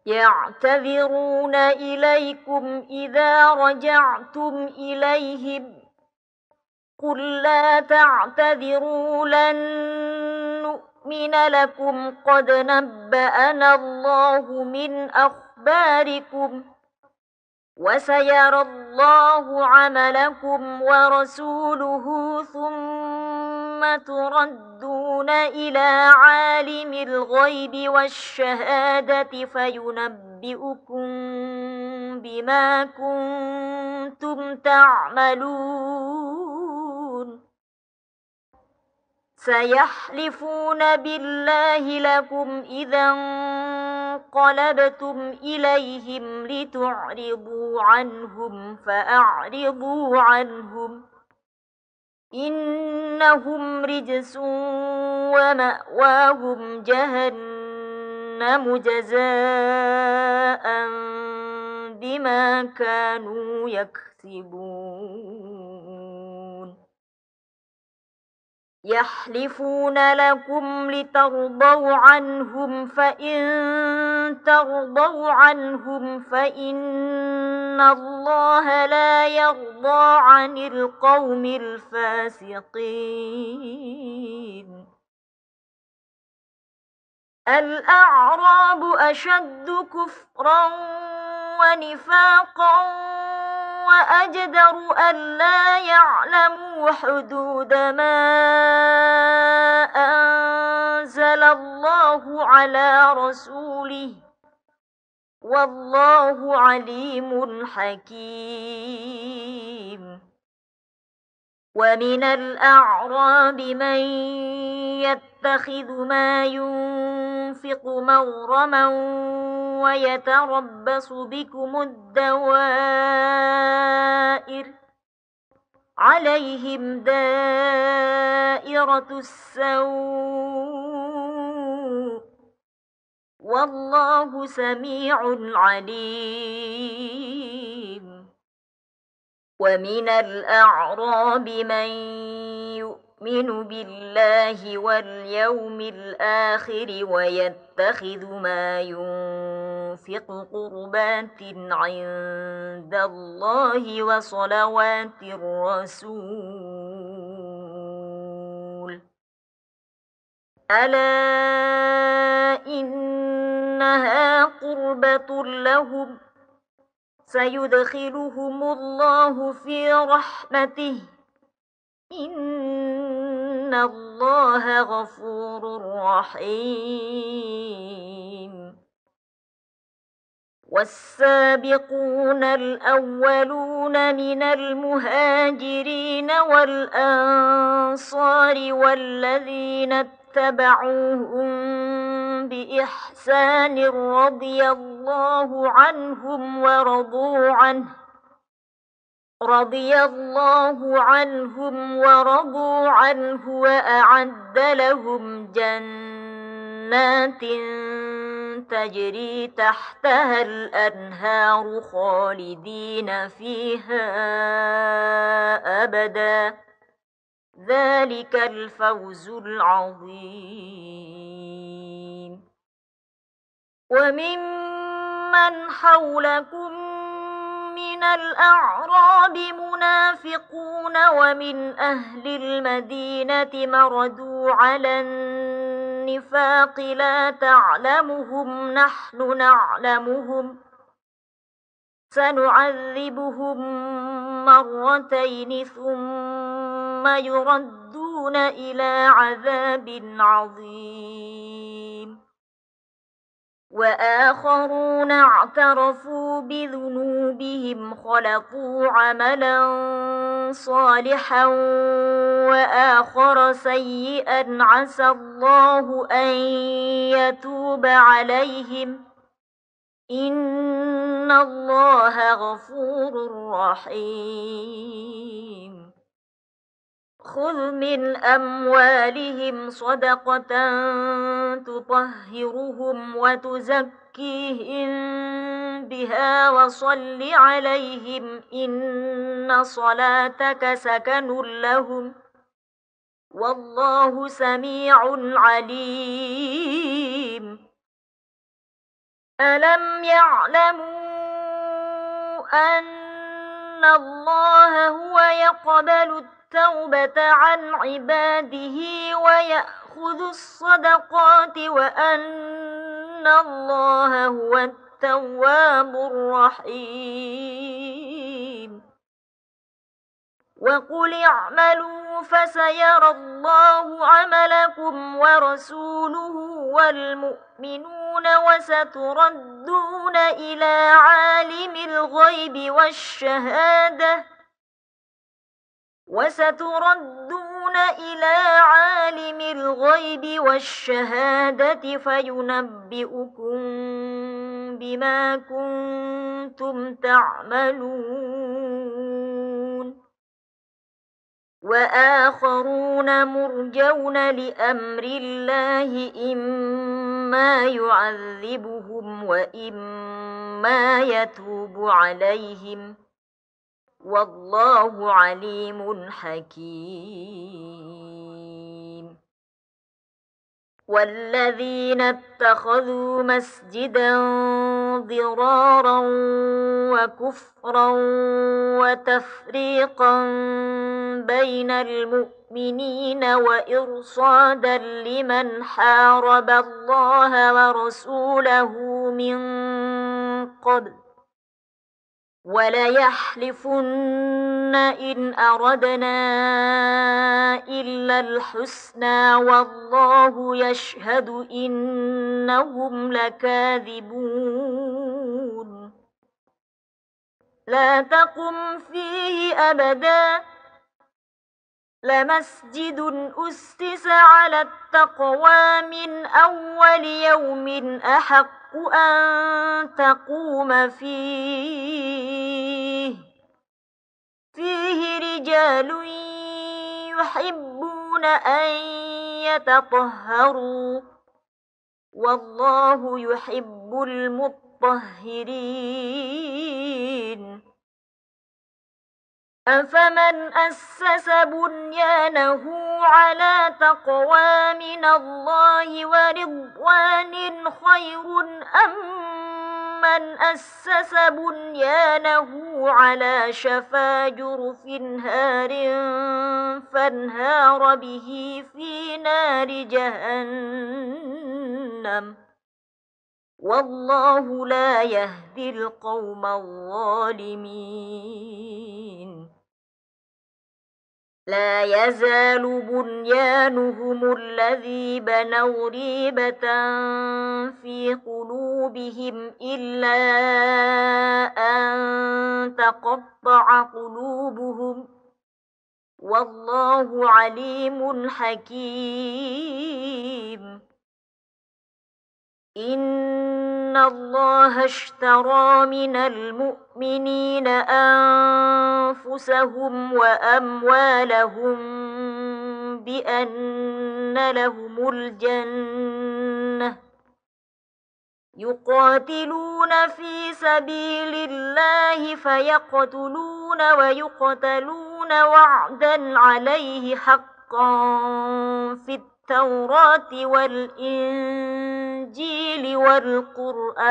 يعتذرون إليكم إذا رجعتم إليهم قل لا تعتذروا لن نؤمن لكم قد نبأنا الله من أخباركم وسيرى الله عملكم ورسوله ثم تردون إلى عالم الغيب والشهادة فينبئكم بما كنتم تعملون سيحلفون بالله لكم إذا انقلبتم إليهم لتعرضوا عنهم فأعرضوا عنهم إنهم رجس ومأواهم جهنم جزاء بما كانوا يكسبون يحلفون لكم لترضوا عنهم فإن ترضوا عنهم فإن الله لا يرضى عن القوم الفاسقين الأعراب أشد كفرا ونفاقا وأجدر ألا يعلموا حدود ما أنزل الله على رسوله والله عليم حكيم ومن الأعراب من يتخذ ما ينفق مغرما ويتربص بكم الدوائر عليهم دائرة السوء والله سميع عليم ومن الأعراب من يؤمن بالله واليوم الآخر ويتخذ ما ينفق قربات عند الله وصلوات الرسول ألا إنها قربة لهم سيدخلهم الله في رحمته إن الله غفور رحيم والسابقون الأولون من المهاجرين والأنصار والذين اتبعوهم بإحسان رضي الله عنهم ورضوا عنه وأعد لهم جنات تجري تحتها الأنهار خالدين فيها أبدا ذلك الفوز العظيم وممن حولكم من الأعراب منافقون ومن أهل المدينة مردوا على النفاق لا تعلمهم نحن نعلمهم سنعذبهم مرتين ثم يردون إلى عذاب عظيم وآخرون اعترفوا بذنوبهم خلقوا عملا صالحا وآخر سيئا عسى الله أن يتوب عليهم إن الله غفور رحيم خذ من أموالهم صدقة تطهرهم وتزكيهم بها وصل عليهم إن صلاتك سكن لهم والله سميع عليم ألم يعلموا أن الله هو يقبل التوبة عن عباده ويأخذ الصدقات وأن الله هو التواب الرحيم وقل اعملوا فسيرى الله عملكم ورسوله والمؤمنون وستردون إلى عالم الغيب والشهادة فينبئكم بما كنتم تعملون وآخرون مرجون لأمر الله إما يعذبهم وإما يتوب عليهم والله عليم حكيم والذين اتخذوا مسجدا ضرارا وكفرا وتفريقا بين المؤمنين وإرصادا لمن حارب الله ورسوله من قبل وليحلفن إن أردنا إلا الحسنى والله يشهد إنهم لكاذبون لا تقم فيه أبدا لمسجد أسس على التقوى من أول يوم أحق أن تقوم فيه رجال يحبون أن يتطهروا والله يحب المطهرين أفمن أسس بنيانه على تقوى من الله ورضوان خير أم من أسس بنيانه على شفا جرف هار فانهار به في نار جهنم والله لا يهدي القوم الظالمين لا يزال بنيانهم الذي بنوا ريبة في قلوبهم إلا أن تقطع قلوبهم والله عليم حكيم إن الله اشترى من المؤمنين أنفسهم وأموالهم بأن لهم الجنة يقاتلون في سبيل الله فيقتلون ويقتلون وعدا عليه حقا في التوراة والإنجيل والقرآن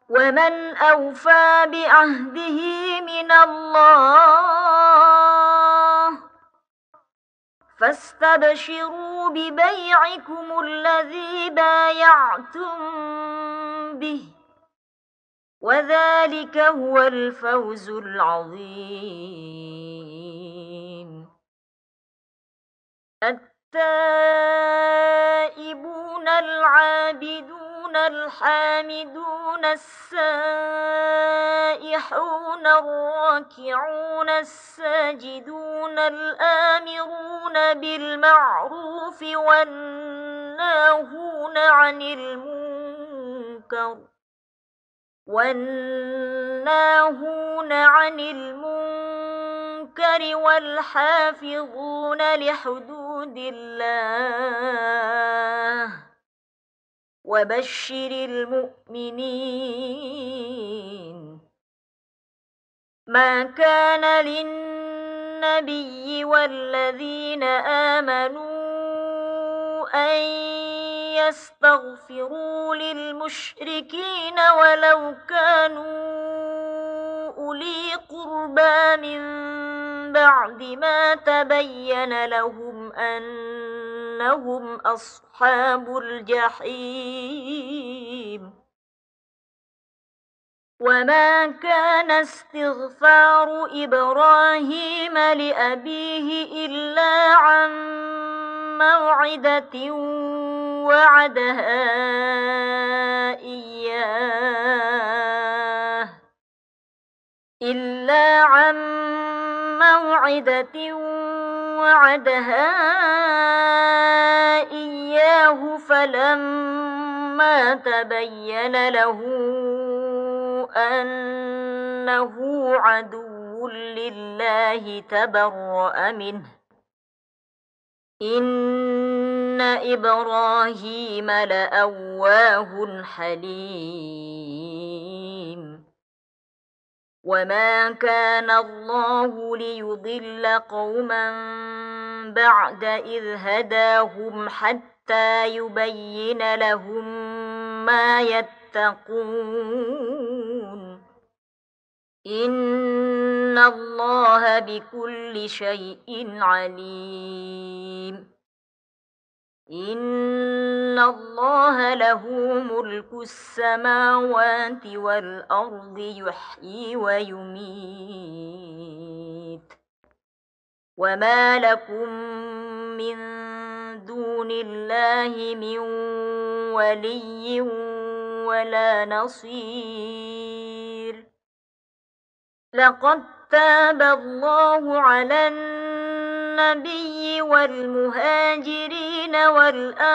ومن أوفى بعهده من الله فاستبشروا ببيعكم الذي بايعتم به وذلك هو الفوز العظيم التائبون العابدون الحامدون السائحون الراكعون الساجدون الآمرون بالمعروف والناهون عن المنكر والحافظون لحدود الله وبشر المؤمنين ما كان للنبي والذين آمنوا أن يستغفروا للمشركين ولو كانوا أولي قربى من بعد ما تبين لهم أنهم أصحاب الجحيم وما كان استغفار إبراهيم لأبيه إلا عن موعدة وعدها إياه فلما تبين له أنه عدو لله تبرأ منه إن إبراهيم لأواه حليم وما كان الله ليضل قوما بعد إذ هداهم حتى يبين لهم ما يتقون إن الله بكل شيء عليم إن الله له ملك السماوات والأرض يحيي ويميت وما لكم من دون الله من ولي ولا نصير لقد تاب الله على النبي والمهاجرين والأنصار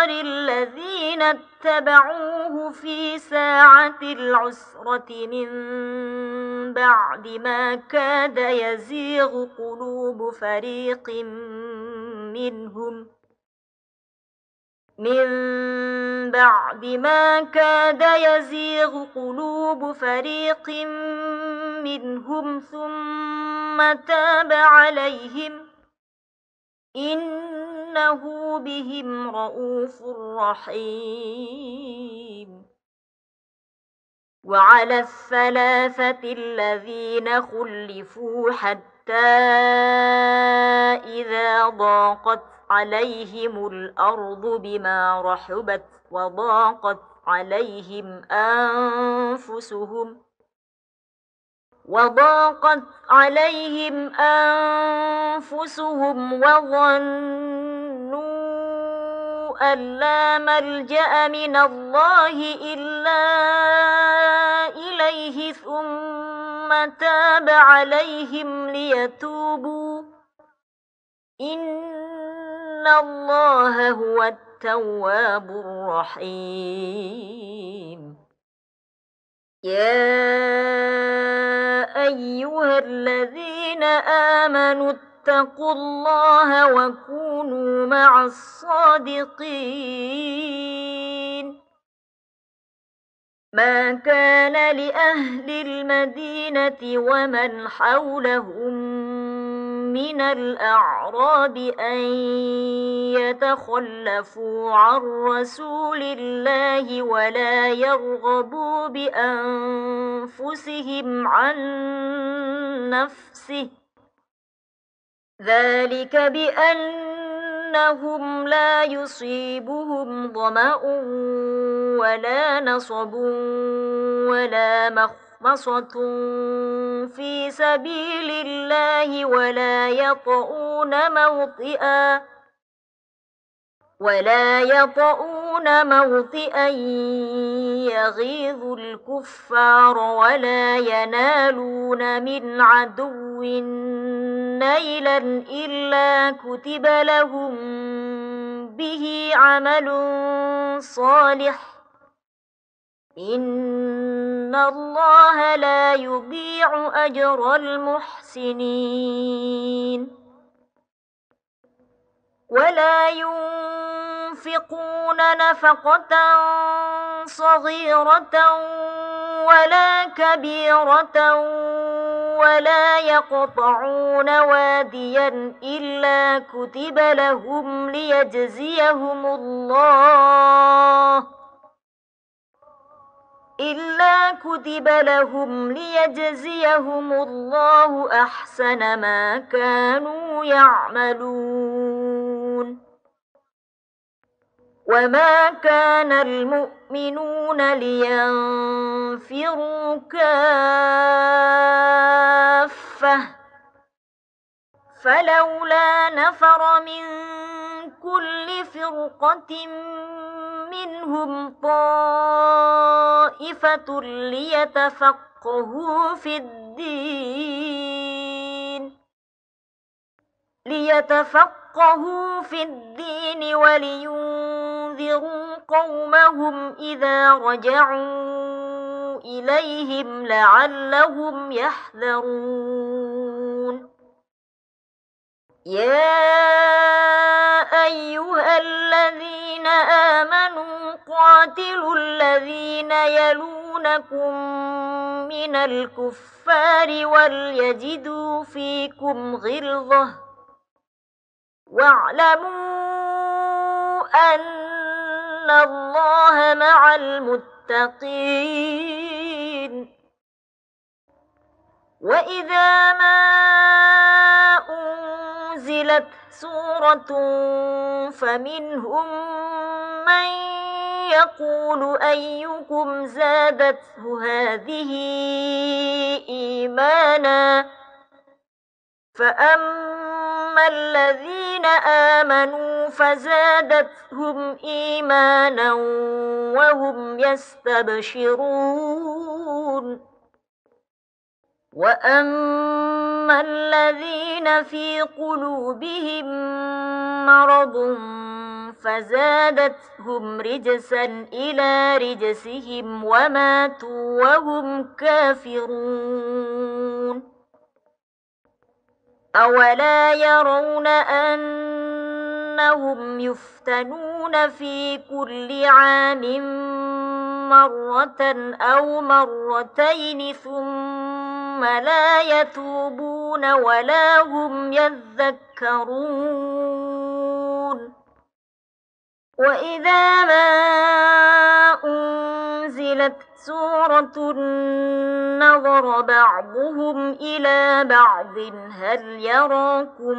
الذين اتبعوه في ساعة العسرة من بعد ما كاد يزيغ قلوب فريق منهم ثم تاب عليهم إنه بهم رءوف رحيم وعلى الثلاثة الذين خلفوا حتى إذا ضاقت عليهم الأرض بما رحبت وضاقت عليهم أنفسهم وظنوا أن لا ملجأ من الله إلا إليه ثم تاب عليهم ليتوبوا إن الله هو التواب الرحيم يا أيها الذين آمنوا اتقوا الله وكونوا مع الصادقين ما كان لأهل المدينة ومن حولهم من الأعراب أن يتخلفوا عن رسول الله ولا يرغبوا بأنفسهم عن نفسه ذلك بأنهم لا يصيبهم ظمأ ولا نصب ولا مخمصة في سبيل الله ولا يطؤون موطئا يغيظ الكفار ولا ينالون من عدو نيلا إلا كتب لهم به عمل صالح إن الله لا يضيع أجر المحسنين ولا ينفقون نفقة صغيرة ولا كبيرة ولا يقطعون واديا إلا كتب لهم ليجزيهم الله أحسن ما كانوا يعملون. وما كان المؤمنون لينفروا كافة فلولا نفر من كل فرقة منهم طائفة ليتفقهوا في الدين ولينذروا قومهم إذا رجعوا إليهم لعلهم يحذرون. يا أيها الذين آمنوا قاتلوا الذين يلونكم من الكفار وليجدوا فيكم غلظة واعلموا أن الله مع المتقين. وإذا ما أنزلت سورة فمنهم من يقول أيكم زادته هذه إيمانا فأما الذين آمنوا فزادتهم إيمانا وهم يستبشرون. وأما الذين في قلوبهم مرض فزادتهم رجسا إلى رجسهم وماتوا وهم كافرون. أولا يرون أنهم يفتنون في كل عام مرة أو مرتين ثم لا يتوبون ولا هم يذكرون. وإذا ما أنزلت سورة نظر بعضهم إلى بعض هل يراكم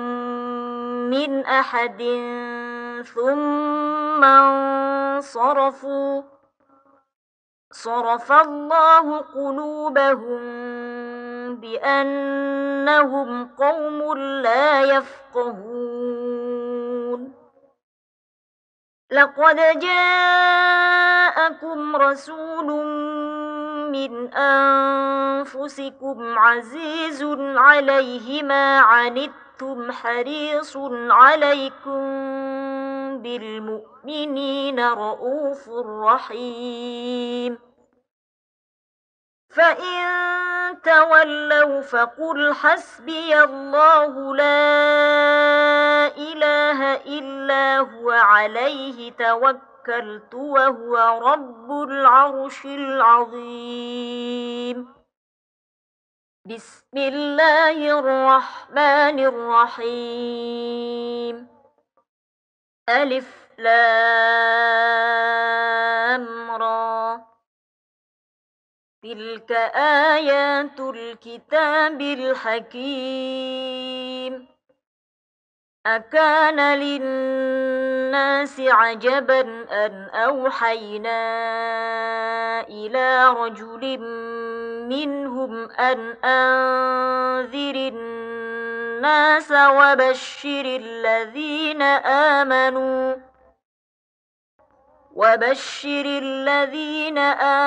من أحد ثم انصرفوا صرف الله قلوبهم بأنهم قوم لا يفقهون. لقد جاءكم رسول من أنفسكم عزيز عليه ما عنتم حريص عليكم بالمؤمنين رؤوف رحيم. فإن تولوا فقل حسبي الله لا إله إلا هو عليه توكلت وهو رب العرش العظيم. بسم الله الرحمن الرحيم. ألف لام را تلك آيات الكتاب الحكيم. أكان للناس عجبا أن أوحينا إلى رجل منهم أن أنذر الناس وبشر الذين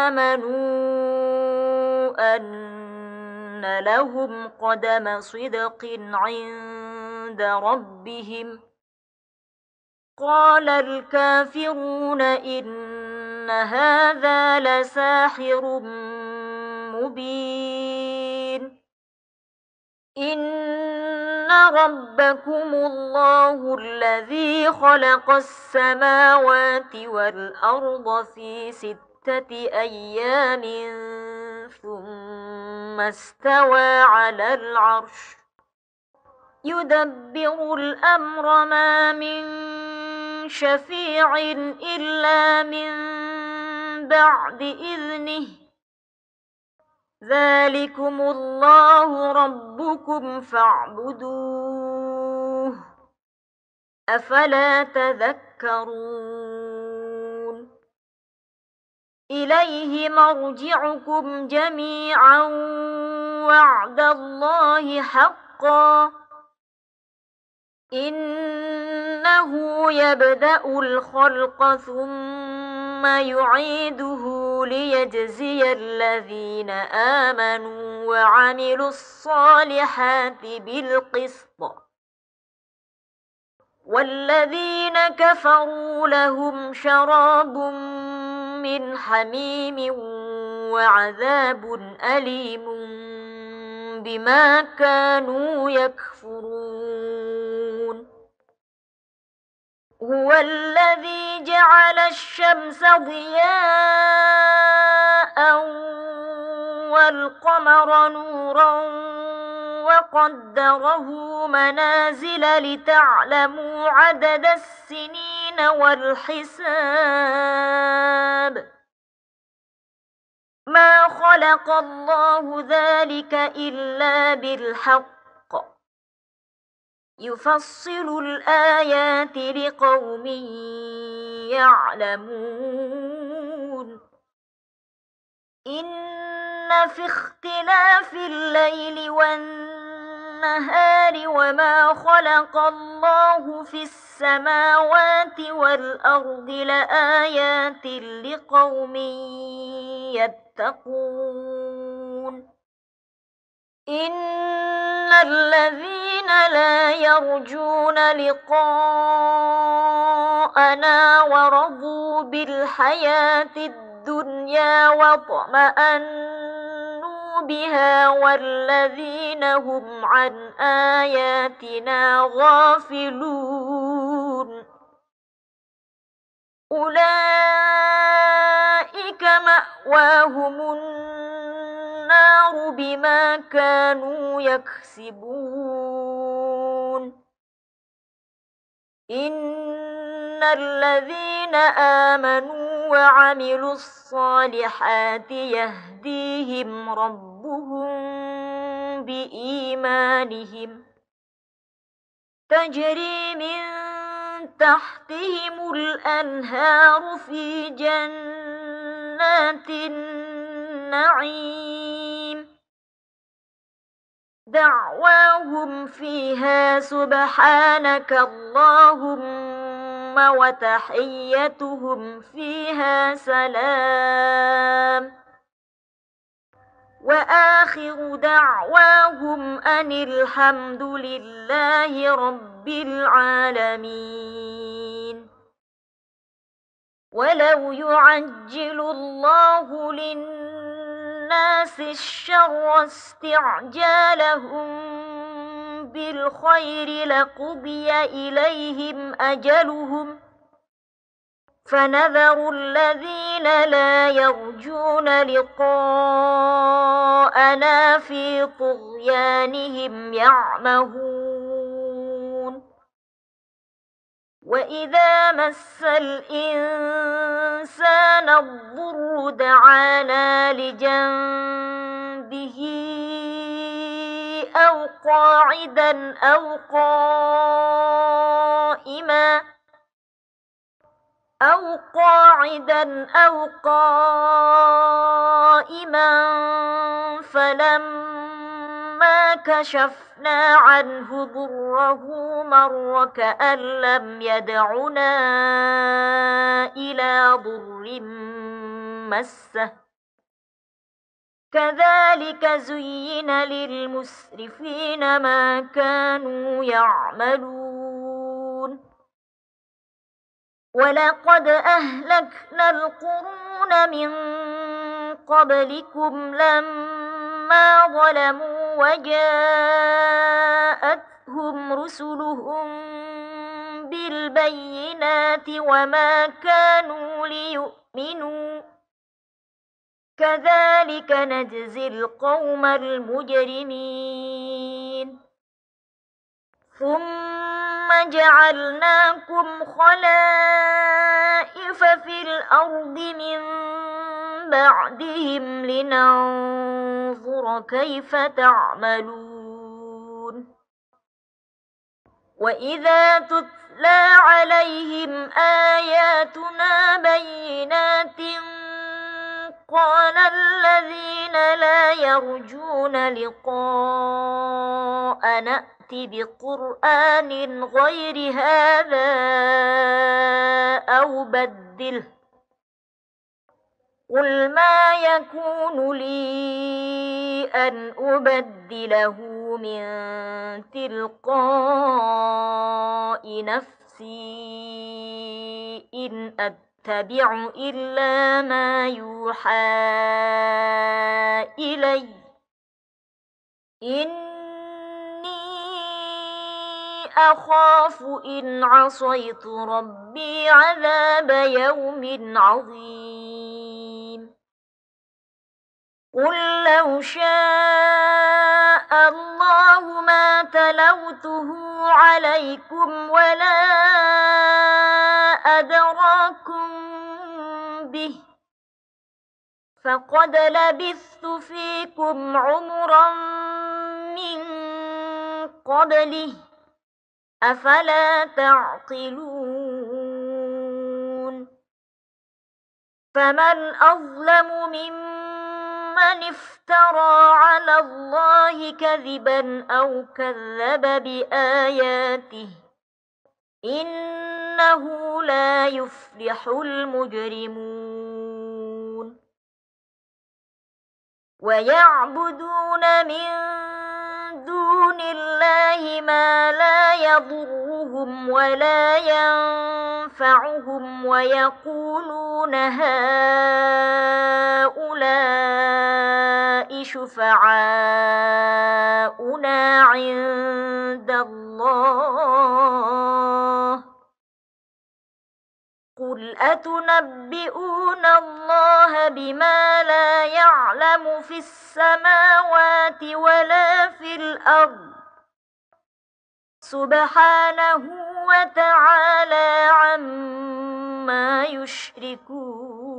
آمنوا أن لهم قدم صدق عند ربهم. قال الكافرون إن هذا لساحر مبين. إن ربكم الله الذي خلق السماوات والأرض في 6 أيام ثم استوى على العرش يدبر الأمر ما من شفيع إلا من بعد إذنه ذلكم الله ربكم فاعبدوه أفلا تذكرون إليه مرجعكم جميعا وعد الله حقا إنه يبدأ الخلق ثم يعيده ليجزي الذين آمنوا وعملوا الصالحات بالقسط والذين كفروا لهم شراب من حميم وعذاب أليم بما كانوا يكفرون هو الذي جعل الشمس ضياء والقمر نورا وقدره منازل لتعلموا عدد السنين والحساب ما خلق الله ذلك إلا بالحق يفصل الآيات لقوم يعلمون إن في اختلاف الليل والنهار وما خلق الله في السماوات والأرض لآيات لقوم يتقون إن الذين لا يرجون لقاءنا ورضوا بالحياة الدنيا واطمأنوا بها والذين هم عن آياتنا غافلون أولئك مأواهم النار بما كانوا يكسبون إن الذين آمنوا وعملوا الصالحات يهديهم ربهم بإيمانهم تجري من تحتهم الأنهار في جنات النعيم دعواهم فيها سبحانك اللهم وتحيتهم فيها سلام وآخر دعواهم أن الحمد لله رب العالمين ولو يعجل الله للناس الشر استعجالهم بالخير لقضي إليهم أجلهم فنذر الذين لا يرجون لقاءنا في طغيانهم يعمهون وإذا مس الإنسان الضر دعانا لجنبه أو قاعدا أو قائما فلما كشفنا عنه ضره مر كأن لم يدعنا إلى ضر مسه كذلك زين للمسرفين ما كانوا يعملون ولقد أهلكنا القرون من قبلكم لما ظلموا وجاءتهم رسلهم بالبينات وما كانوا ليؤمنوا كذلك نجزي القوم المجرمين ثم جعلناكم خلائف في الأرض من بعدهم لننظر كيف تعملون وإذا تتلى عليهم آياتنا بينات قال الذين لا يرجون لقاءنا ائت بقرآن غير هذا أو بدله قل ما يكون لي أن أبدله من تلقاء نفسي إن أتبع إلا ما يوحى إلي إني أخاف إن عصيت ربي عذاب يوم عظيم قل لو شاء الله ما تلوته عليكم ولا أدراكم به فقد لبثت فيكم عمرا من قبله أفلا تعقلون فمن أظلم ممن افترى على الله كذبا أو كذب بآياته إنه لا يفلح المجرمون ويعبدون من دون الله ما لا يضرهم ولا ينفعهم ويقولون هؤلاء شفعاؤنا عند الله قل أتنبئون الله بما لا يعلم في السماوات ولا في الأرض سبحانه وتعالى عما يشركون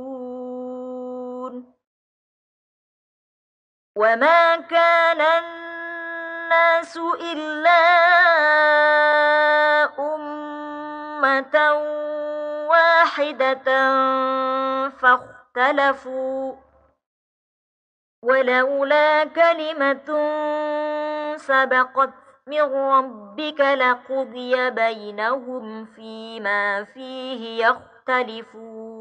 وما كان الناس إلا أمة واحدة فاختلفوا ولولا كلمة سبقت من ربك لقضي بينهم فيما فيه يختلفون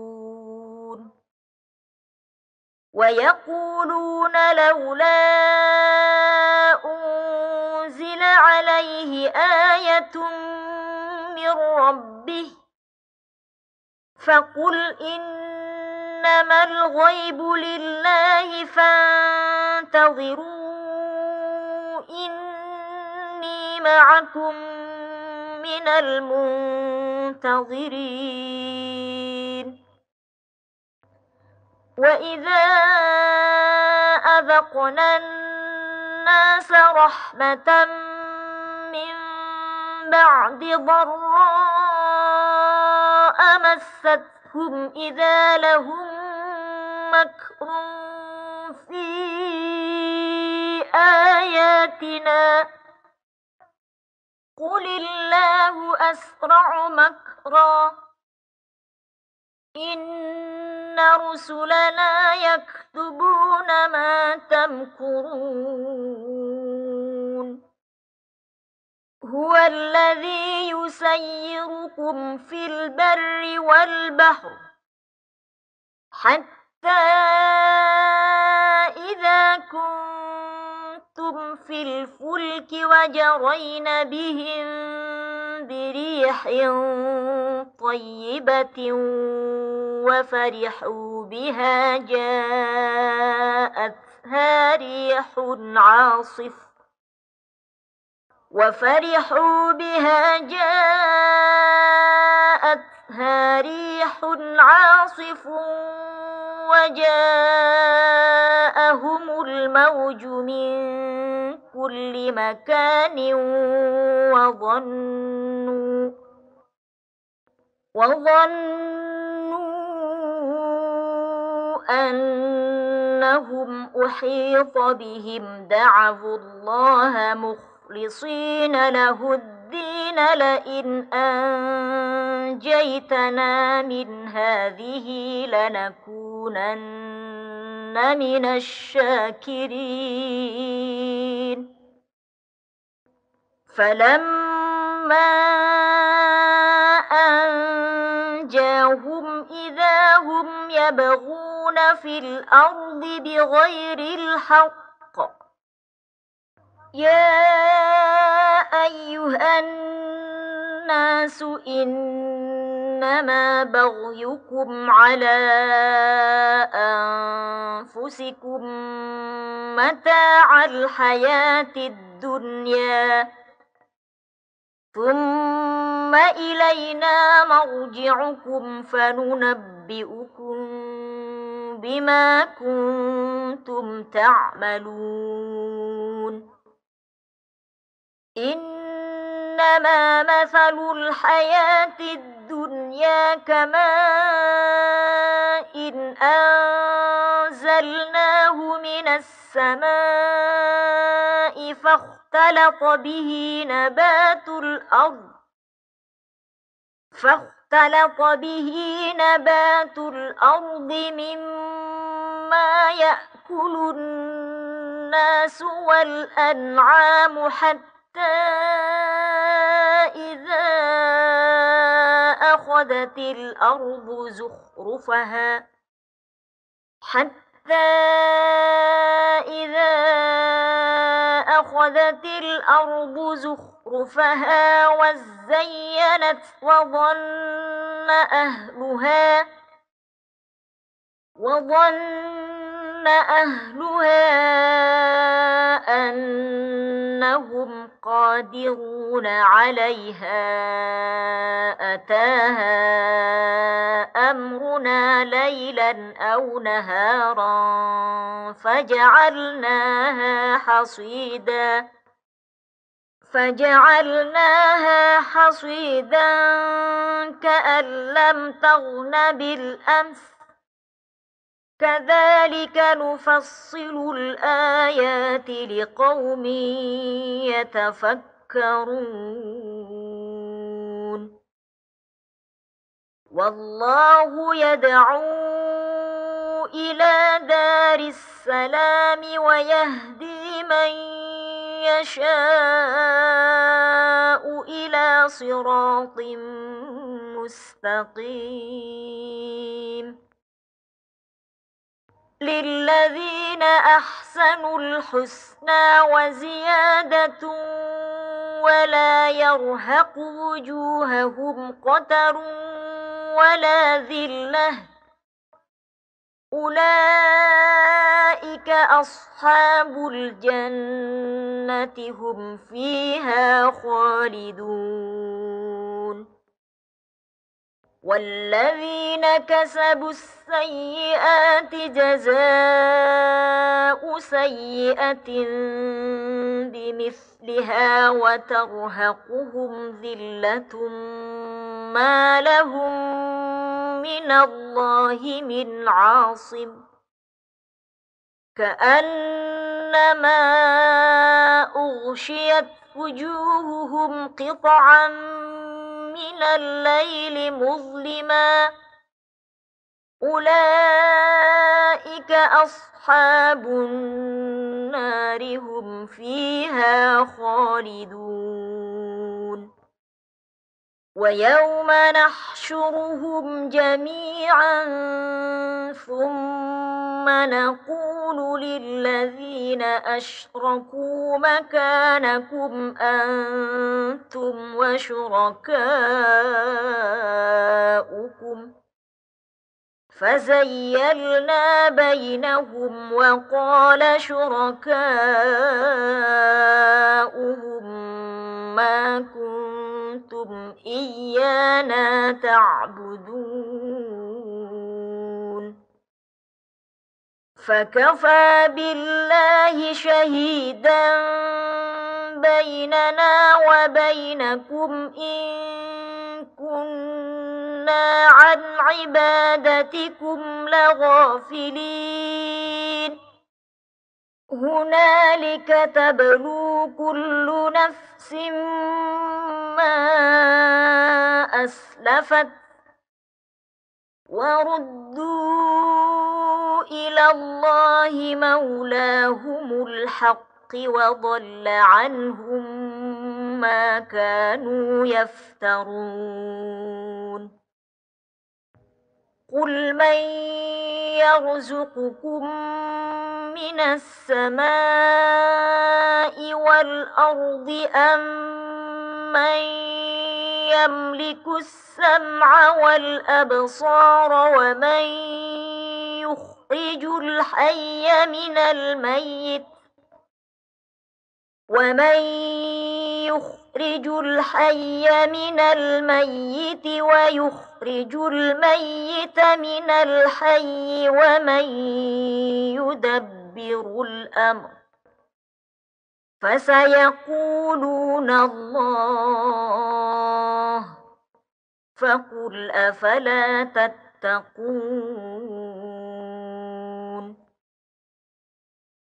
ويقولون لولا أنزل عليه آية من ربه فقل إنما الغيب لله فانتظروا إني معكم من المنتظرين وإذا أذقنا الناس رحمة من بعد ضراء مستهم إذا لهم مكر في آياتنا قل الله أسرع مكرا إن رسلنا يكتبون ما تمكرون هو الذي يسيركم في البر والبحر حتى إذا كنتم في الفلك وجرين بهم بريح طيبة وفرحوا بها جاءتها ريح عاصف وجاءهم الموج من كل مكان وظنوا أنهم أحيط بهم دعوا الله مخلصين له الدين لئن أنجيتنا من هذه لنكونن من الشاكرين فلما أنجاهم إذا هم يبغون في الأرض بغير الحق يا أيها الناس إنما بغيكم على أنفسكم متاع الحياة الدنيا ثم إلينا مرجعكم فننبئكم بما كنتم تعملون إنما مثل الحياة الدنيا كماء إن أنزلناه من السماء فاختلط به نبات الأرض مما يأكل الناس والأنعام إذا أخذت الأرض زخرفها وزينت وظن أهلها أنهم قادرون عليها أتاها أمرنا ليلا أو نهارا فجعلناها حصيدا كأن لم تغن بالأمس كذلك نفصل الآيات لقوم يتفكرون والله يدعو إلى دار السلام ويهدي من يشاء إلى صراط مستقيم للذين أحسنوا الحسنى وزيادة ولا يرهق وجوههم قتر ولا ذلة أولئك أصحاب الجنة هم فيها خالدون والذين كسبوا السيئات جزاء سيئة بمثلها وترهقهم ذلة ما لهم من الله من عاصم كأنما أغشيت وجوههم قطعا من الليل مظلما أولئك أصحاب النار هم فيها خالدون ويوم نحشرهم جميعا ثم نقول للذين أشركوا مكانكم أنتم وشركاؤكم فزيلنا بينهم وقال شركاؤهم ما كنتم إيانا تعبدون فكفى بالله شهيدا بيننا وبينكم إن كنا عن عبادتكم لغافلين هنالك تبلو كل نفس ما أسلفت وردوا إلى الله مولاهم الحق وضل عنهم ما كانوا يفترون قل من يرزقكم من السماء والأرض أم من يملك السمع والأبصار يخرج الحي من الميت ومن يخرج الحي من الميت ويخرج الميت من الحي ومن يدبر الأمر فسيقولون الله فقل أفلا تتقون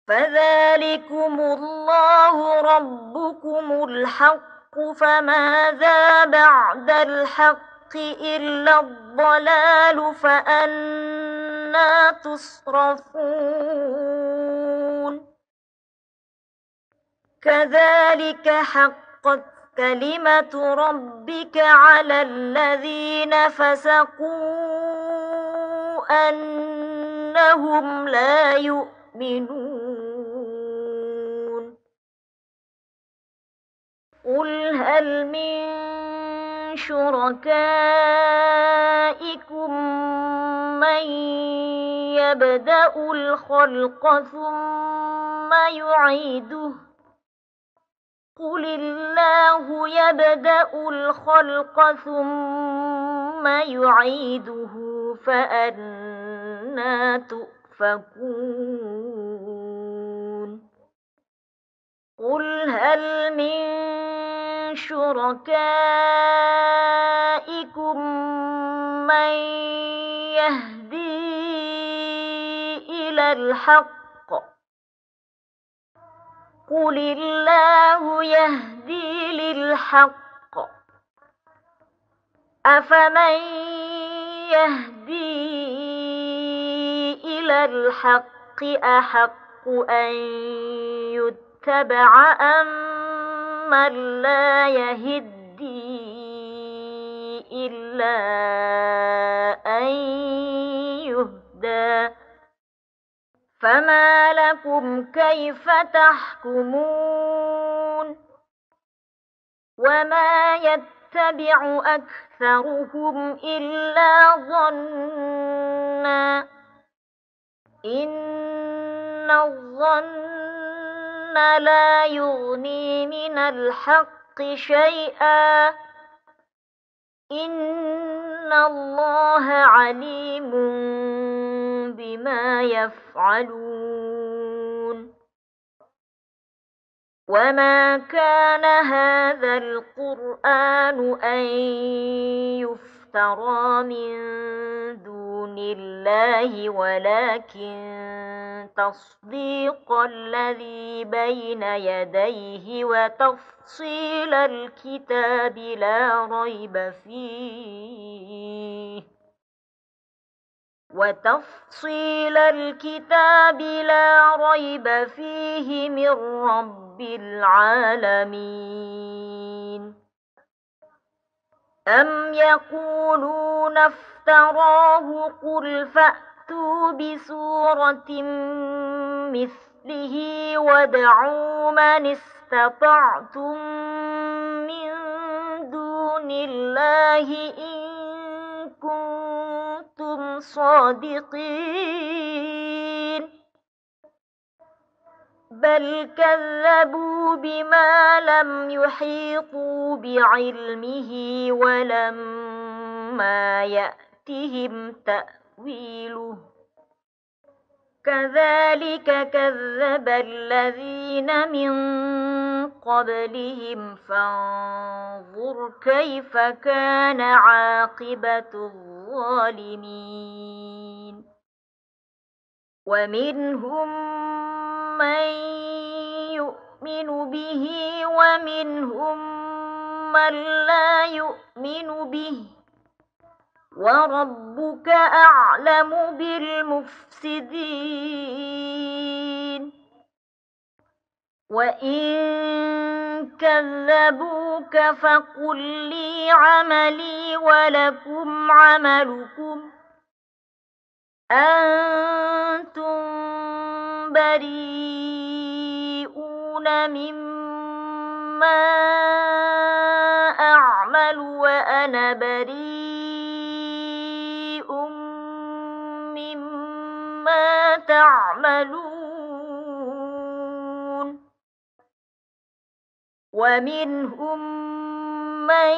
فذلكم الله ربكم الحق فماذا بعد الحق إلا الضلال فأنى تصرفون كذلك حقت كلمة ربك على الذين فسقوا أنهم لا يؤمنون قل هل من شركائكم من يبدأ الخلق ثم يعيده قل الله يبدأ الخلق ثم يعيده فأنى تؤفكون قل هل من شركائكم من يهدي إلى الحق قل الله يهدي للحق أفمن يهدي إلى الحق أحق أن يتبع أم من لا يهدي إلا أن يهدى فما لكم كيف تحكمون وما يتبع أكثرهم إلا ظنا إن الظن لا يغني من الحق شيئا إن الله عليم بما يفعلون وما كان هذا القرآن أن يفترى من دون الله ولكن تصديق الذي بين يديه وتفصيل الكتاب لا ريب فيه من رب العالمين أم يقولون افتراه قل فأتوا بسورة مثله وادعوا من استطعتم من دون الله إن كنتم صادقين بل كذبوا بما لم يحيطوا بعلمه ولما يأتهم تأويله كذلك كذب الذين من قبلهم فانظر كيف كان عاقبة الظالمين ومنهم من يؤمن به ومنهم من لا يؤمن به وربك أعلم بالمفسدين وإن كذبوك فقل لي عملي ولكم عملكم أنتم بريئون مما أعمل وأنا بريء مما تعملون ومنهم من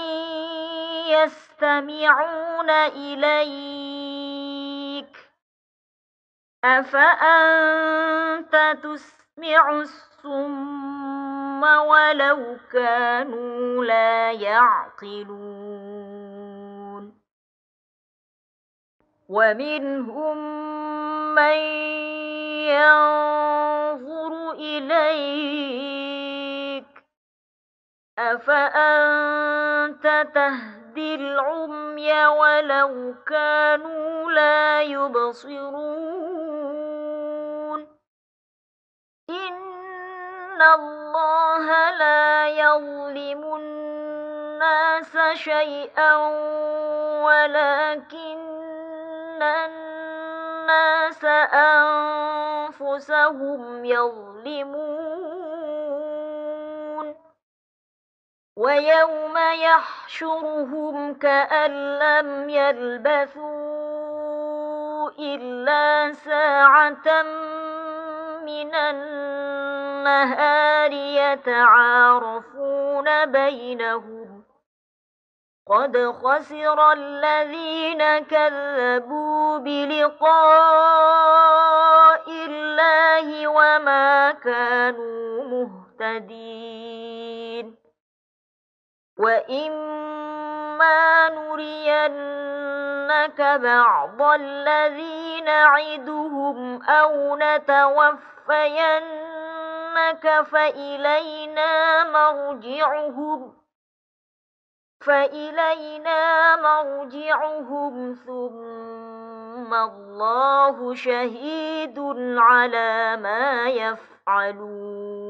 يستمعون إليك أفأنت تسمع الصم ولو كانوا لا يعقلون ومنهم من ينظر إليك أفأنت تهدي العمي ولو كانوا لا يبصرون إن الله لا يظلم الناس شيئا ولكن الناس أنفسهم يظلمون ويوم يحشرهم كأن لم يلبثوا إلا ساعة من النهار يتعارفون بينهم قد خسر الذين كذبوا بلقاء الله وما كانوا مهتدين وإما نرينك بعض الذي نعدهم أو نتوفينك فإلينا مرجعهم ثم الله شهيد على ما يفعلون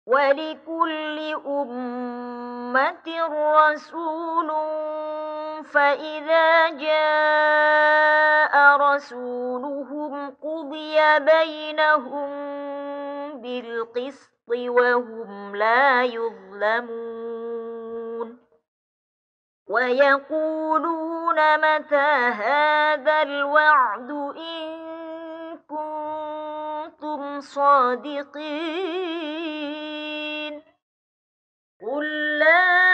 ولكل أمة رسول فإذا جاء رسولهم قضي بينهم بالقسط وهم لا يظلمون ويقولون متى هذا الوعد إن كنتم صادقين قل لا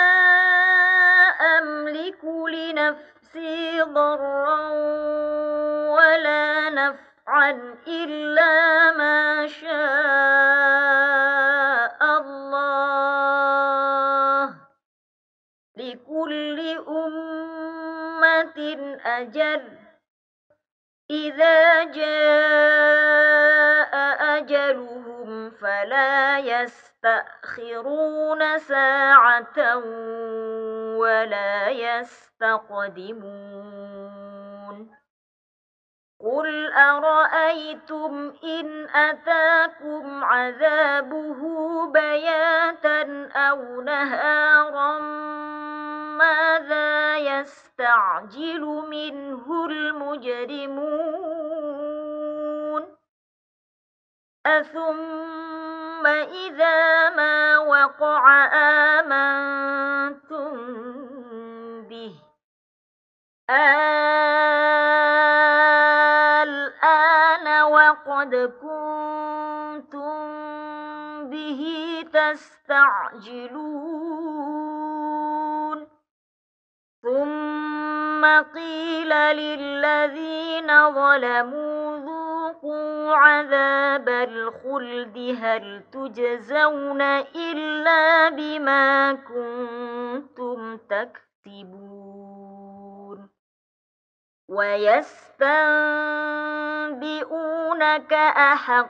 أملك لنفسي ضرا ولا نفعا إلا ما شاء الله لكل أمة أجل إذا جاء أجلهم فلا يستأخرون ساعة ولا يستقدمون قل أرأيتم إن أتاكم عذابه بياتا أو نهارا ماذا يستعجل منه المجرمون أثم إذا ما وقع آمنتم به الآن وقد كنتم به تستعجلون ثم قيل للذين ظلموا فذوقوا عذاب الخلد هل تجزون إلا بما كنتم تكسبون ويستنبئونك أحق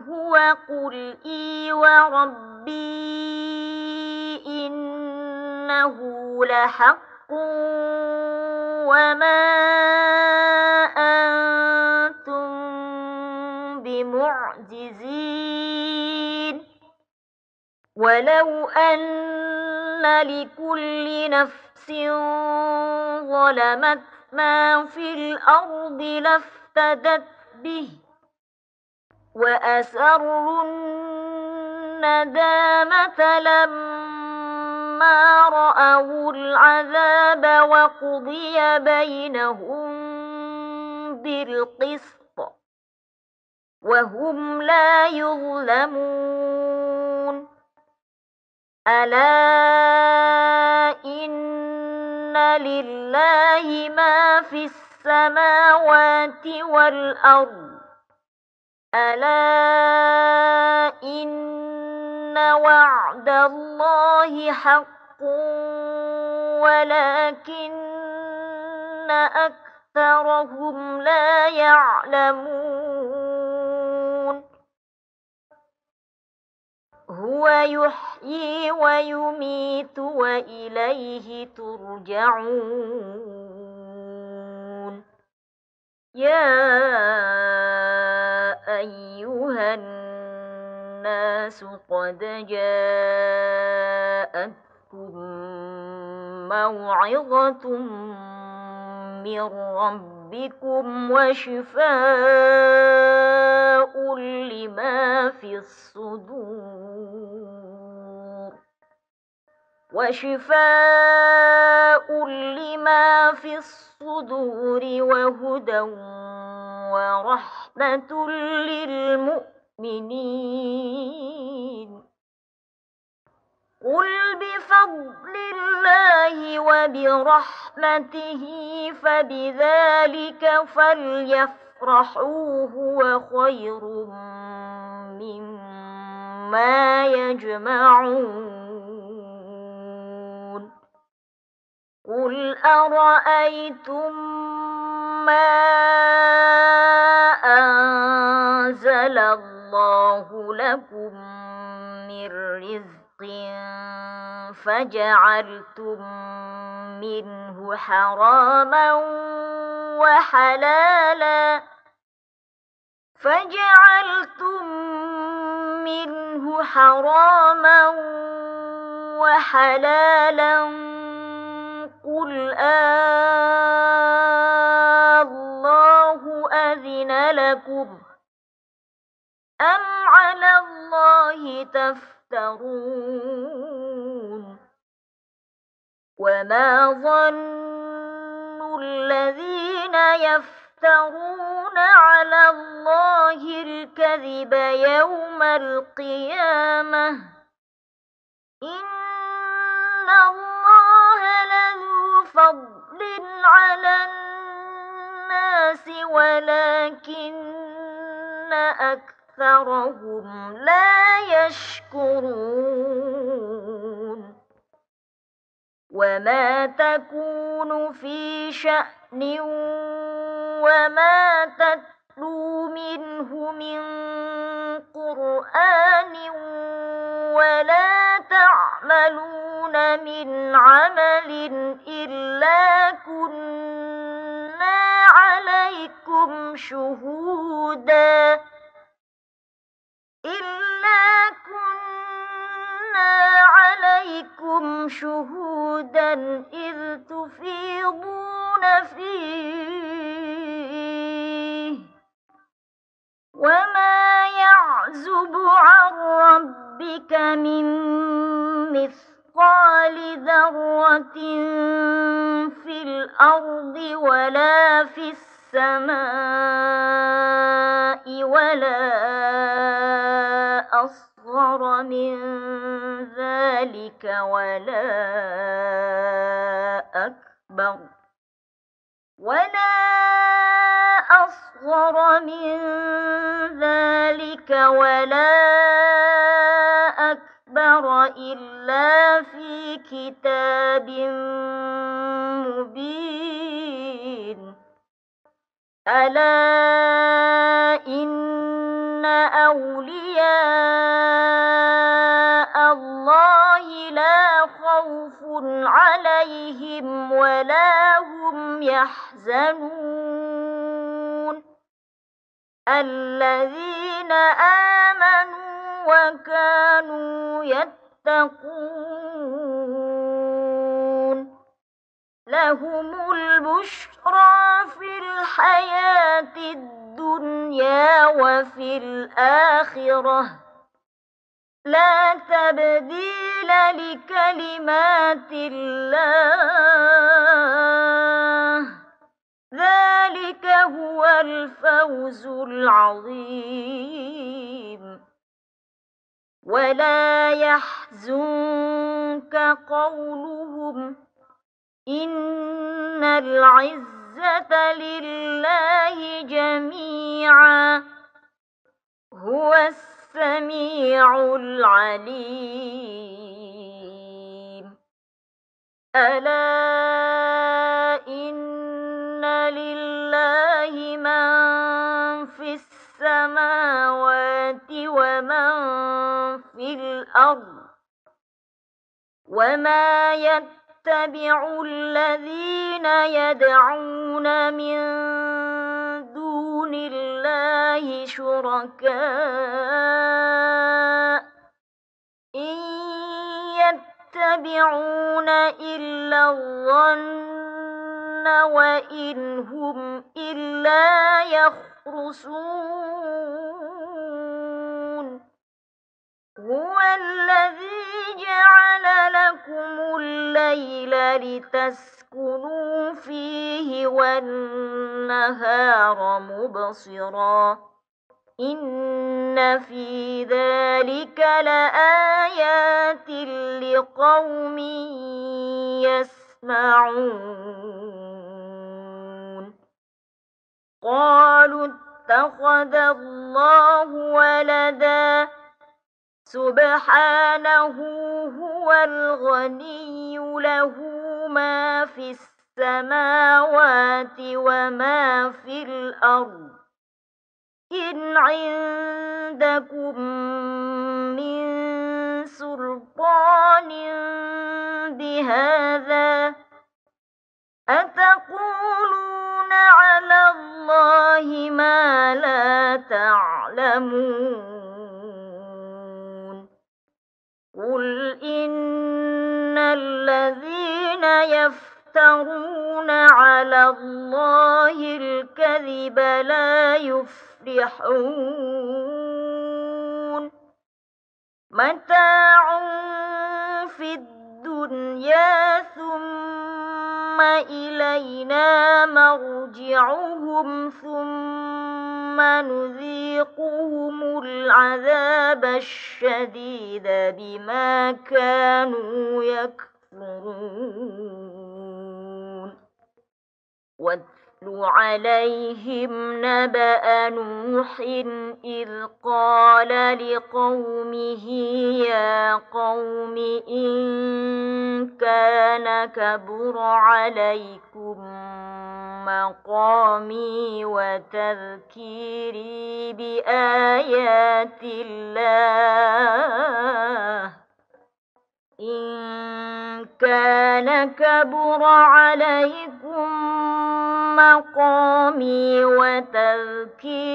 هو قل إي وربي إنه لحق وما أنتم بمعجزين ولو أن لكل نفس ظلمت ما في الأرض لافتدت به وأسروا الندامة لما رأوا العذاب وقضي بينهم بالقسط وهم لا يظلمون ألا إن لله ما في السماوات والأرض ألا إن وعد الله حق ولكن أكثرهم لا يعلمون هو يحيي ويميت وإليه ترجعون يا أيها الناس قد جاءتكم موعظة من ربكم وشفاء لما في الصدور وهدى ورحمة للمؤمنين قل بفضل الله وبرحمته فبذلك فليفرحوا هو خير مما يجمعون قل أرأيتم ما أنزل الله لكم من رزق فجعلتم منه حراما وحلالا قل الله أذن لكم أم على الله تفترون وما ظن الذين يفترون على الله الكذب يوم القيامة إن الله لذو فضل على الناس ولكن أكثرهم لا يشكرون وما تكون في شأن وما تتلو منه من قرآن ولا تعملون من عمل إلا كنا عليكم شهودا إذ تفيضون فيه وما يعزب عن ربك من مثقال ذرة في الأرض ولا في السماء ولا أصغر من ذلك ولا أكبر أصغر من ذلك ولا أكبر إلا في كتاب مبين ألا إن أولياء الله لا خوف عليهم ولا هم يحزنون الذين آمنوا وكانوا يتقون لهم البشرى في الحياة الدنيا وفي الآخرة لا تبديل لكلمات الله ذلك هو الفوز العظيم ولا يحزنك قولهم إن العزة لله جميعا هو السميع العليم ألا إن لله من في السماوات ومن في الأرض وما يتبع الذين يدعون من دون الله شركاء إن يتبعون إلا الظن وإن هم إلا يخرصون هو الذي جعل لكم الليل لتسكنوا فيه والنهار مبصرا إن في ذلك لآيات لقوم يسمعون قالوا اتخذ الله ولدا سبحانه هو الغني له ما في السماوات وما في الأرض إن عندكم من سلطان بهذا أتقولون على الله ما لا تعلمون قل إن الذين يفترون على الله الكذب لا يفلحون متاع في الدنيا ثم إلينا مرجعهم ثم نذيقهم العذاب الشديد بما كانوا يكفرون واتل عليهم نبأ نوح إذ قال لقومه يا قوم إن كان كبر عليكم مقامي وتذكيري بآيات الله إن كان كبر عليكم مقامي وتذكيري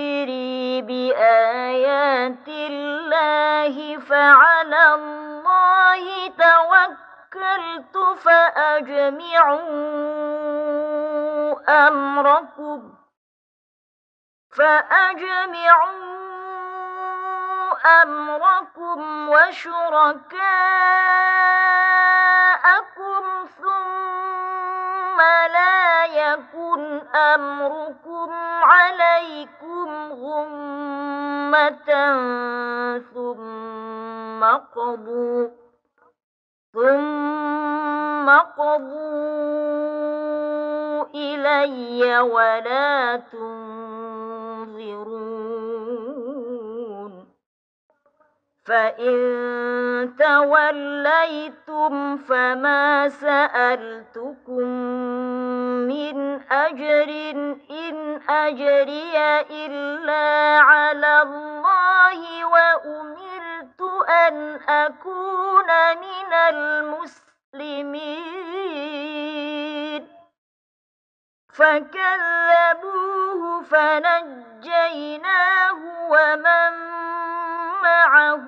بآيات الله فعلى الله توكلت فأجمعوا أمركم وشركاءكم ثم لا يكن أمركم عليكم غمة ثم قضوا إلي ولا تنظرون ينظرون فإن توليتم فما سألتكم من أجر إن أجري إلا على الله وأمرت أن أكون من المسلمين فكذبوه فنجيناه ومن معه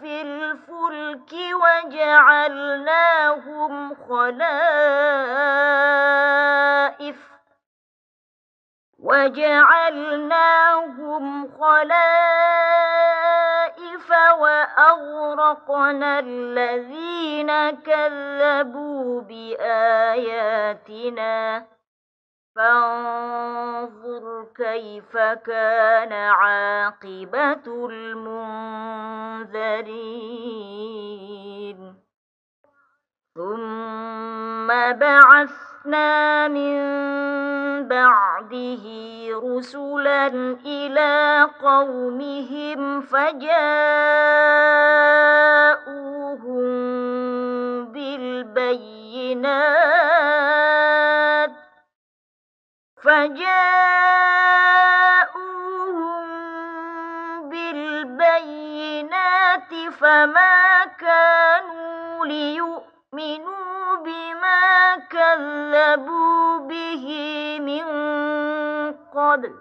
في الفلك وجعلناهم خلائف وأغرقنا الذين كذبوا بآياتنا فانظر كيف كان عاقبة المنذرين ثم بعثنا من بعده رسلا إلى قومهم فجاءوهم بالبينات فما كانوا ليؤمنوا بما كذبوا به من قبل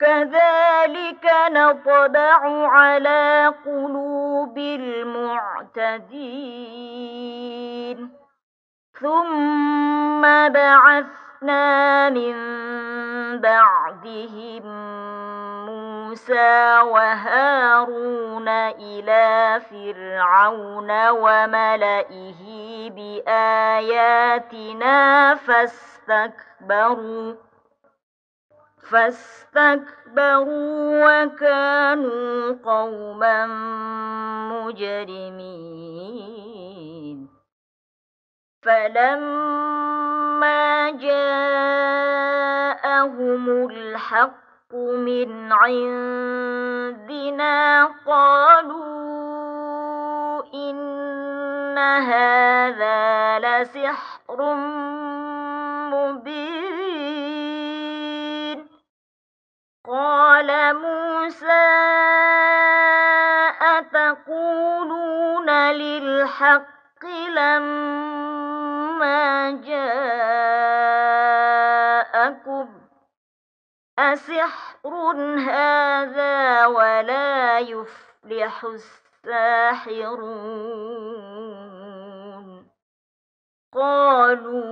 كذلك نطبع على قلوب المعتدين ثم بعثنا من بعدهم موسى وهارون إلى فرعون وملئه بآياتنا فاستكبروا وكانوا قوما مجرمين فلما جاءهم الحق من عندنا قالوا إن هذا لسحر مبين قال موسى أتقولون للحق لما جاءكم أسحر هذا ولا يفلح الساحرون قالوا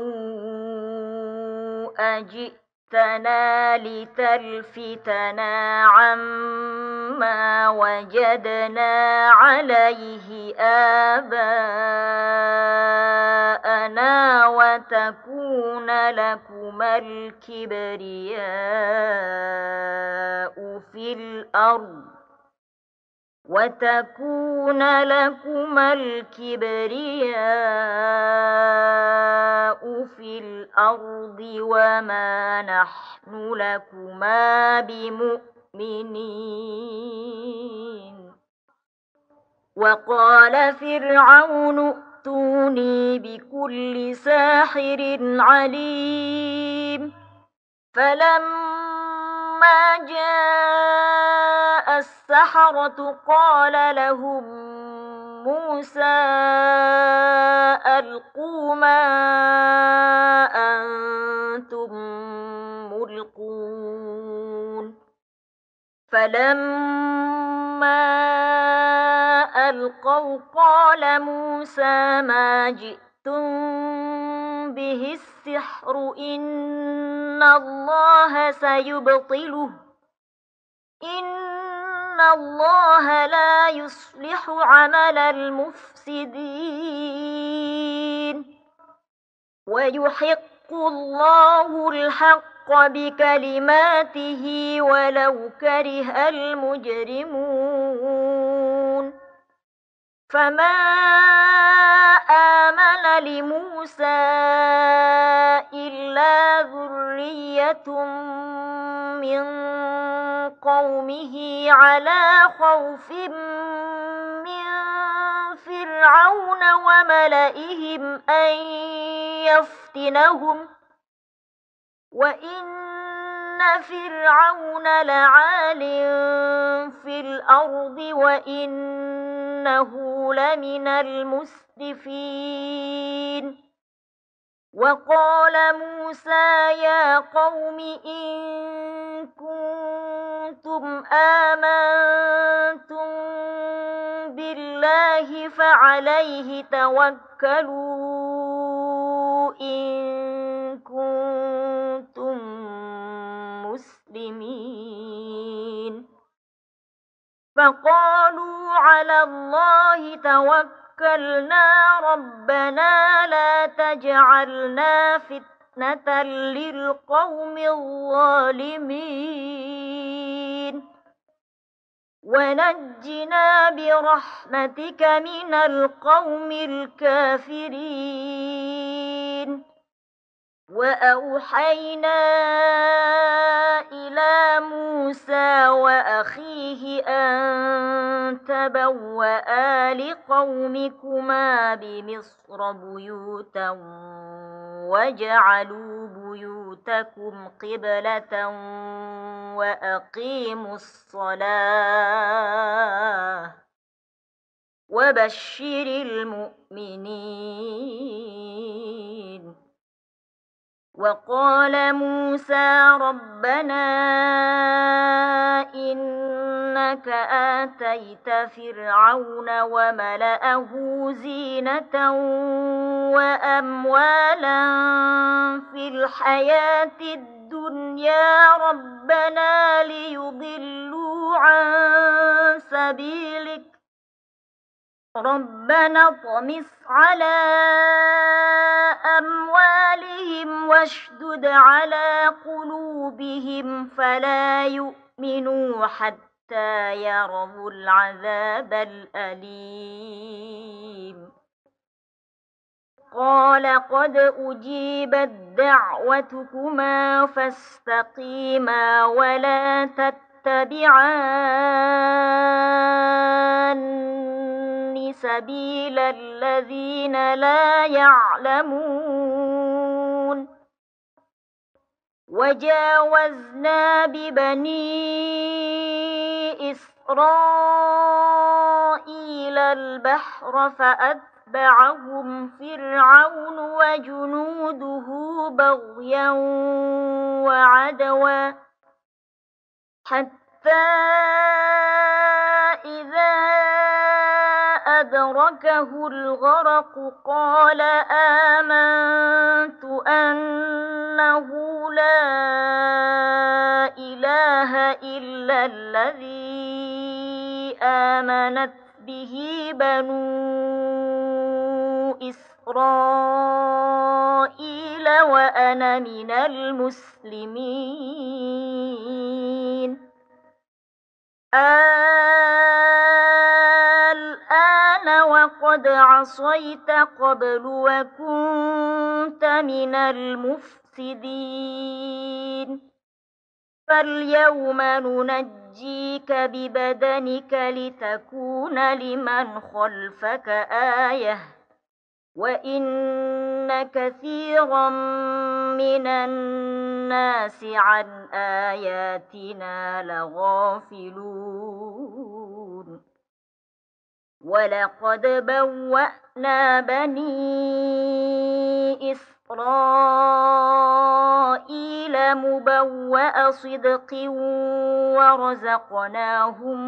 أجئتنا لتلفتنا عما وجدنا عليه آباءنا وتكون لكما الكبرياء في الأرض وما نحن لكما بمؤمنين وقال فرعون ائتوني بكل ساحر عليم فلما جاء السحرة قال لهم موسى ألقوا ما أنتم ملقون فلما ألقوا قال موسى ما جئتم به السحر إن الله سيبطله إن الله لا يصلح عمل المفسدين ويحق الله الحق بكلماته ولو كره المجرمون فما آمن لموسى إلا ذرية من قومه على خوف من فرعون وملئهم أن يفتنهم وإن فرعون لعال في الأرض وإنه لمن المسرفين وقال موسى يا قوم إن كنتم آمنتم بالله فعليه توكلوا إن كنتم مسلمين فقالوا على الله توكلنا ربنا لا تجعلنا فتنة للقوم الظالمين ونجنا برحمتك من القوم الكافرين وأوحينا إلى موسى وأخيه أن تبوأ لقومكما بمصر بيوتا وجعلوا بيوتكم قبلة وأقيموا الصلاة وبشر المؤمنين وقال موسى ربنا إنك آتيت فرعون وملأه زينة وأموالا في الحياة الدنيا ربنا ليضلوا عن سبيلك ربنا اطمس على أموالهم واشدد على قلوبهم فلا يؤمنوا حتى يروا العذاب الأليم قال قد أجيبت دعوتكما فاستقيما ولا تتبعان سبيل الذين لا يعلمون وجاوزنا ببني إسرائيل البحر فأتبعهم فرعون وجنوده بغيا وعدوا حتى إذا أدركه الغرق قال آمنت أنه لا إله إلا الذي آمنت به بنو إسرائيل وأنا من المسلمين الآن وقد عصيت قبل وكنت من المفسدين فاليوم ننجيك ببدنك لتكون لمن خلفك آية وإن كثيرا من الناس عن آياتنا لغافلون ولقد بوأنا بني إسرائيل مبوأ صدق ورزقناهم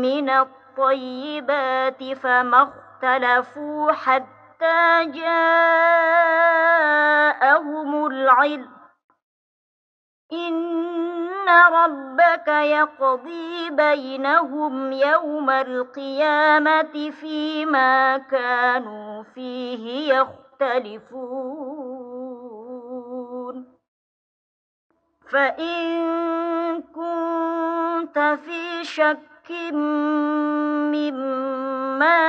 من الطيبات فما اختلفوا حتى جاءهم العلم إن ربك يقضي بينهم يوم القيامة فيما كانوا فيه يختلفون فإن كنت في شك مما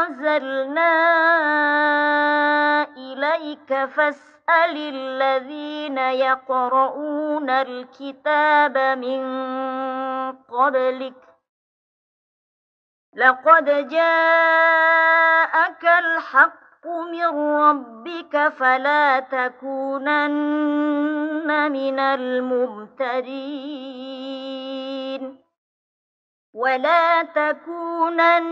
أنزلنا إليك فاسأل الذين الذين يقرؤون الكتاب من قبلك لقد جاءك الحق من ربك فلا تكونن من الممترين ولا تكونن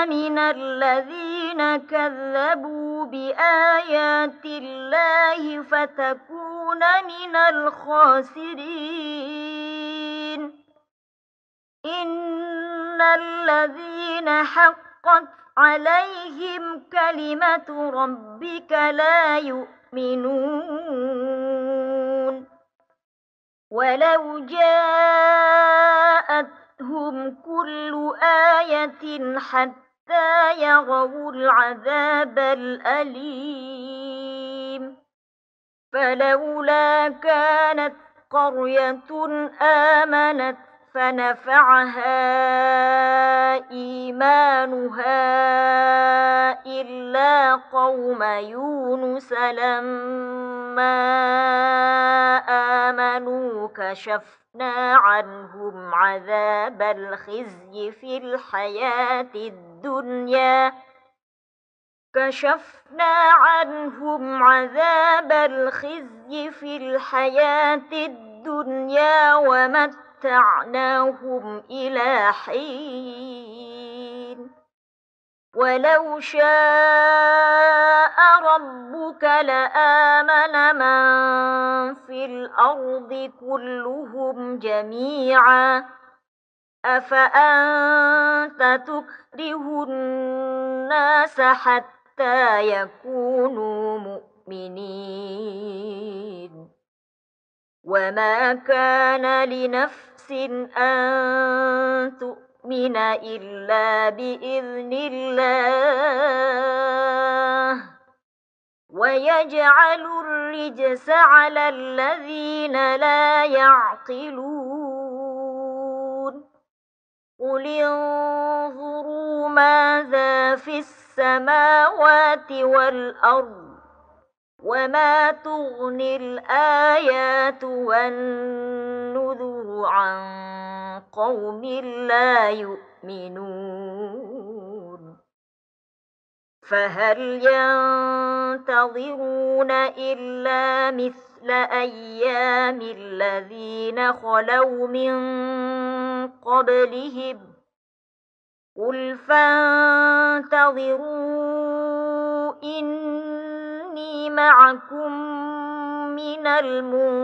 من الذين كذبوا بآيات الله فتكون من الخاسرين إن الذين حقت عليهم كلمة ربك لا يؤمنون ولو جاءتهم كل آية حتى يروا العذاب الأليم فلولا كانت قرية آمنت فنفعها إيمانها إلا قوم يونس لما آمنوا كشفنا عنهم عذاب الخزي في الحياة الدنيا ومتعناهم إلى حين ولو شاء ربك لآمن من في الأرض كلهم جميعا أفأنت تكره الناس حتى يكونوا مؤمنين وما كان لنفس أن تؤمن إلا بإذن الله ويجعل الرجس على الذين لا يعقلون قل انظروا ماذا في السماوات والأرض وما تغني الآيات والنذر عن قوم لا يؤمنون فهل ينتظرون إلا مثل أيام الذين خلوا من قبلهم قل فانتظروا إني معكم من المنتظرين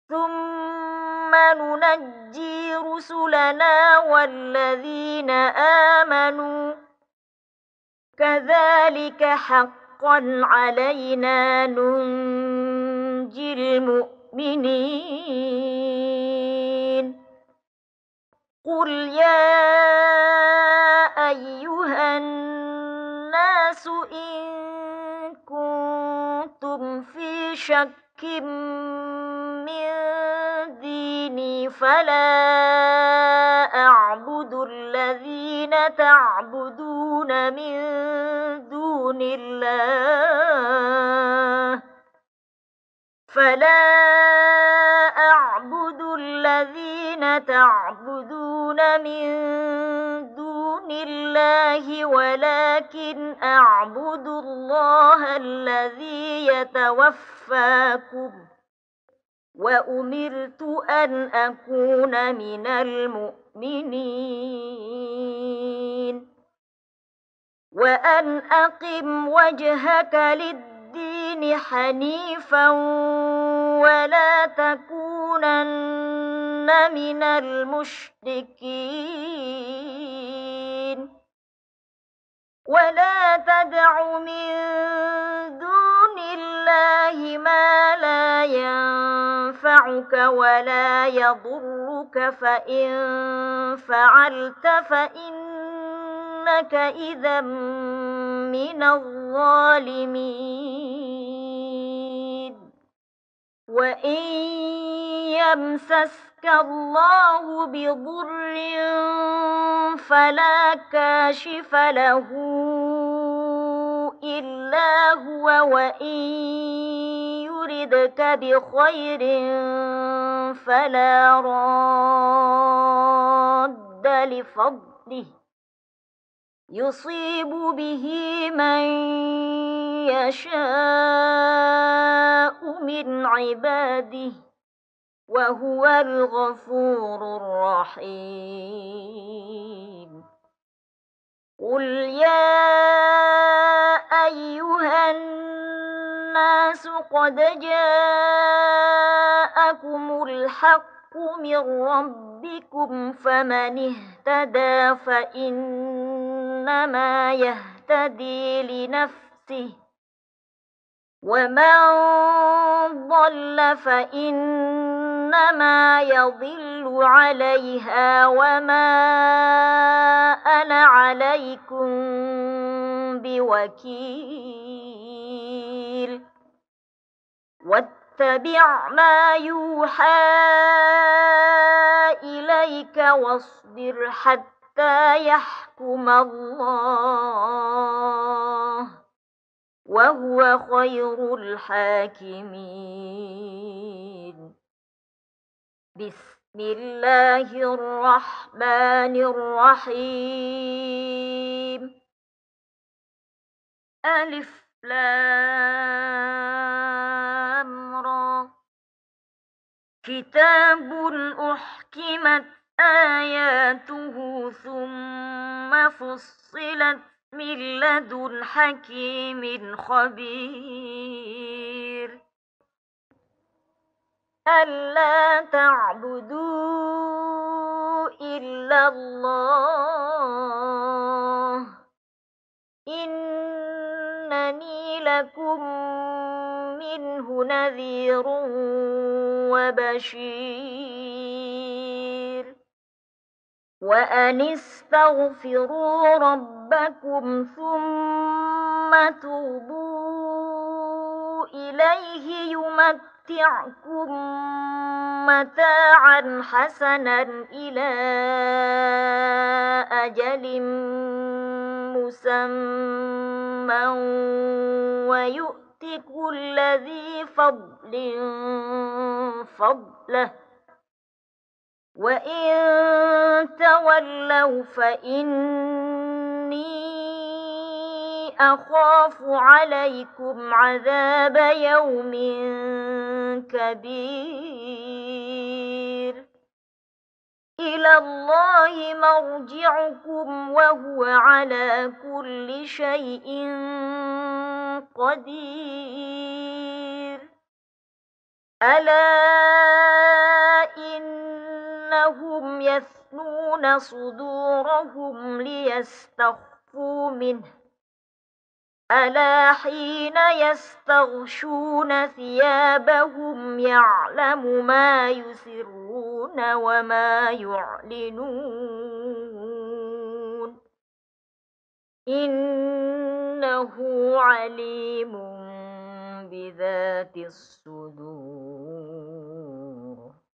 ثم ننجي رسلنا والذين آمنوا كذلك حقا علينا ننجي المؤمنين قل يا أيها الناس إن كنتم في شك من ديني فلا أعبد الذين تعبدون من دون الله ولكن أعبد الله الذي يتوفاكم وأمرت أن أكون من المؤمنين وأن أقم وجهك للدين حنيفا ولا تكونن من المشركين ولا تدع من دون الله ما لا ينفعك ولا يضرك فإن فعلت فإنك إذا من الظالمين وإن يمسسك الله بضر فلا كاشف له إلا هو وإن يردك بخير فلا راد لفضله يصيب به من يشاء من عباده وهو الغفور الرحيم قل يا أيها الناس قد جاءكم الحق من ربكم فمن اهتدى فإنما يهتدي لنفسه ومن ضل فإنما يضل عليها وما أنا عليكم بوكيل واتبع ما يوحى إليك واصبر حتى يحكم الله وهو خير الحاكمين بسم الله الرحمن الرحيم ألف لام را كتاب أحكمت آياته ثم فصلت من لدن حكيم خبير ألا تعبدوا إلا الله إنني لكم منه نذير وبشير وأن استغفروا ربكم ثم توبوا إليه يمتعكم متاعا حسنا إلى أجل مسمى ويؤت كل ذي فضل فضله وإن تولوا فإني أخاف عليكم عذاب يوم كبير إلى الله مرجعكم وهو على كل شيء قدير ألا إنهم يثنون صدورهم ليستخفوا منه ألا حين يستغشون ثيابهم يعلم ما يسرون وما يعلنون إنه عليم بذات الصدور